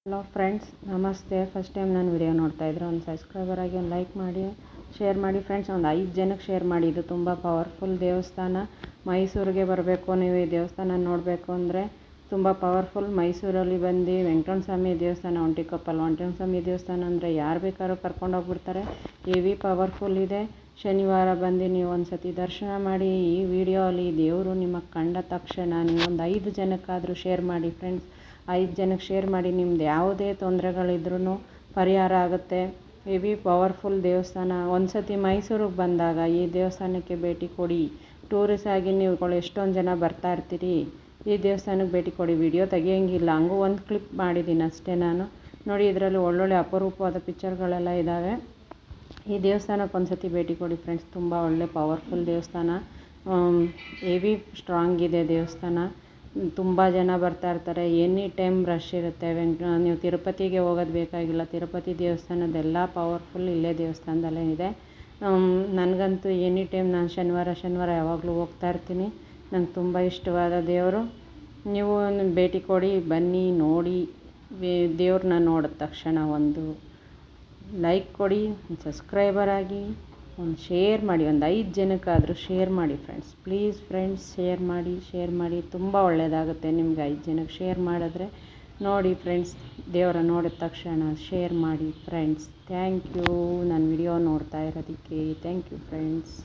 Hello friends, ನಮಸ್ತೆ. First time ನಾನು video ನೋಡ್ತಾಯಿದ್ರೆ ಒಂದು ಸಬ್ಸ್ಕ್ರೈಬರ್ ಆಗಿ ಒಂದು ಲೈಕ್ ಮಾಡಿ, ಶೇರ್ ಮಾಡಿ ಫ್ರೆಂಡ್ಸ್. ಒಂದು 5 ಜನಕ್ಕೆ ಶೇರ್ ಮಾಡಿ. ಇದು ತುಂಬ ಪವರ್ಫುಲ್ ದೇವಸ್ಥಾನ. ಮೈಸೂರಿಗೆ ಬರಬೇಕು, ನೀವು ಈ ದೇವಸ್ಥಾನ ನೋಡಬೇಕು ಅಂದರೆ ತುಂಬ ಪವರ್ಫುಲ್. ಮೈಸೂರಲ್ಲಿ ಬಂದು ವೆಂಕಟರಮಣ ಸ್ವಾಮಿ ದೇವಸ್ಥಾನ, ಒಂಟಿಕೊಪ್ಪಲ್ ವೆಂಕಟರಮಣ ಸ್ವಾಮಿ ದೇವಸ್ಥಾನ ಅಂದರೆ ಯಾರು ಬೇಕಾದ್ರೂ ಕರ್ಕೊಂಡೋಗ್ಬಿಡ್ತಾರೆ. ಹೆವಿ ಪವರ್ಫುಲ್ ಇದೆ. ಶನಿವಾರ ಬಂದು ನೀವು ಒಂದು ಸತಿ ದರ್ಶನ ಮಾಡಿ. ಈ ವಿಡಿಯೋ ಅಲ್ಲಿ ದೇವರು ನಿಮಗೆ ಕಂಡ ತಕ್ಷಣ ನೀವು ಒಂದು 5 ಜನಕ್ಕಾದರೂ ಶೇರ್ ಮಾಡಿ ಫ್ರೆಂಡ್ಸ್. 5 ಜನಕ್ಕೆ ಶೇರ್ ಮಾಡಿ. ನಿಮ್ದು ಯಾವುದೇ ತೊಂದರೆಗಳಿದ್ರೂ ಪರಿಹಾರ ಆಗುತ್ತೆ. ಹೆವಿ ಪವರ್ಫುಲ್ ದೇವಸ್ಥಾನ. ಒಂದು ಸತಿ ಮೈಸೂರಿಗೆ ಬಂದಾಗ ಈ ದೇವಸ್ಥಾನಕ್ಕೆ ಭೇಟಿ ಕೊಡಿ. ಟೂರಿಸ್ಟ್ ಆಗಿ ನೀವುಗಳು ಎಷ್ಟೊಂದು ಜನ ಬರ್ತಾ ಇರ್ತೀರಿ. ಈ ದೇವಸ್ಥಾನಕ್ಕೆ ಭೇಟಿ ಕೊಡಿ. ವಿಡಿಯೋ ತೆಗಿಯೋಂಗಿಲ್ಲ, ಹಂಗೂ ಒಂದು ಕ್ಲಿಪ್ ಮಾಡಿದ್ದೀನಿ ಅಷ್ಟೇ ನಾನು. ನೋಡಿ, ಇದರಲ್ಲಿ ಒಳ್ಳೊಳ್ಳೆ ಅಪರೂಪವಾದ ಪಿಕ್ಚರ್ಗಳೆಲ್ಲ ಇದ್ದಾವೆ. ಈ ದೇವಸ್ಥಾನಕ್ಕೆ ಒಂದು ಸತಿ ಭೇಟಿ ಕೊಡಿ ಫ್ರೆಂಡ್ಸ್. ತುಂಬ ಒಳ್ಳೆ ಪವರ್ಫುಲ್ ದೇವಸ್ಥಾನ. ಹೆವಿ ಸ್ಟ್ರಾಂಗ್ ಇದೆ ದೇವಸ್ಥಾನ. ತುಂಬ ಜನ ಬರ್ತಾ ಇರ್ತಾರೆ. ಎನಿ ಟೈಮ್ ರಶ್ ಇರುತ್ತೆ. ನೀವು ತಿರುಪತಿಗೆ ಹೋಗೋದು ಬೇಕಾಗಿಲ್ಲ. ತಿರುಪತಿ ದೇವಸ್ಥಾನದೆಲ್ಲ ಪವರ್ಫುಲ್ ಇಲ್ಲೇ ದೇವಸ್ಥಾನದಲ್ಲೇ ಇದೆ. ನನಗಂತೂ ಎನಿ ಟೈಮ್ ನಾನು ಶನಿವಾರ ಯಾವಾಗಲೂ ಹೋಗ್ತಾ ಇರ್ತೀನಿ. ನಂಗೆ ತುಂಬ ಇಷ್ಟವಾದ ದೇವರು. ನೀವು ಭೇಟಿ ಕೊಡಿ, ಬನ್ನಿ, ನೋಡಿ. ದೇವ್ರನ್ನ ನೋಡಿದ ತಕ್ಷಣ ಒಂದು ಲೈಕ್ ಕೊಡಿ, ಒಂದು ಸಬ್ಸ್ಕ್ರೈಬರ್ ಆಗಿ, ಒಂದು ಶೇರ್ ಮಾಡಿ. ಒಂದು 5 ಜನಕ್ಕಾದರೂ ಶೇರ್ ಮಾಡಿ ಫ್ರೆಂಡ್ಸ್. ಪ್ಲೀಸ್ ಫ್ರೆಂಡ್ಸ್, ಶೇರ್ ಮಾಡಿ. ತುಂಬ ಒಳ್ಳೆಯದಾಗುತ್ತೆ ನಿಮ್ಗೆ 5 ಜನಕ್ಕೆ ಶೇರ್ ಮಾಡಿದ್ರೆ. ನೋಡಿ ಫ್ರೆಂಡ್ಸ್, ದೇವರ ನೋಡಿದ ತಕ್ಷಣ ಶೇರ್ ಮಾಡಿ ಫ್ರೆಂಡ್ಸ್. ಥ್ಯಾಂಕ್ ಯು ನನ್ನ ವಿಡಿಯೋ ನೋಡ್ತಾ ಇರೋದಕ್ಕೆ. Thank you friends.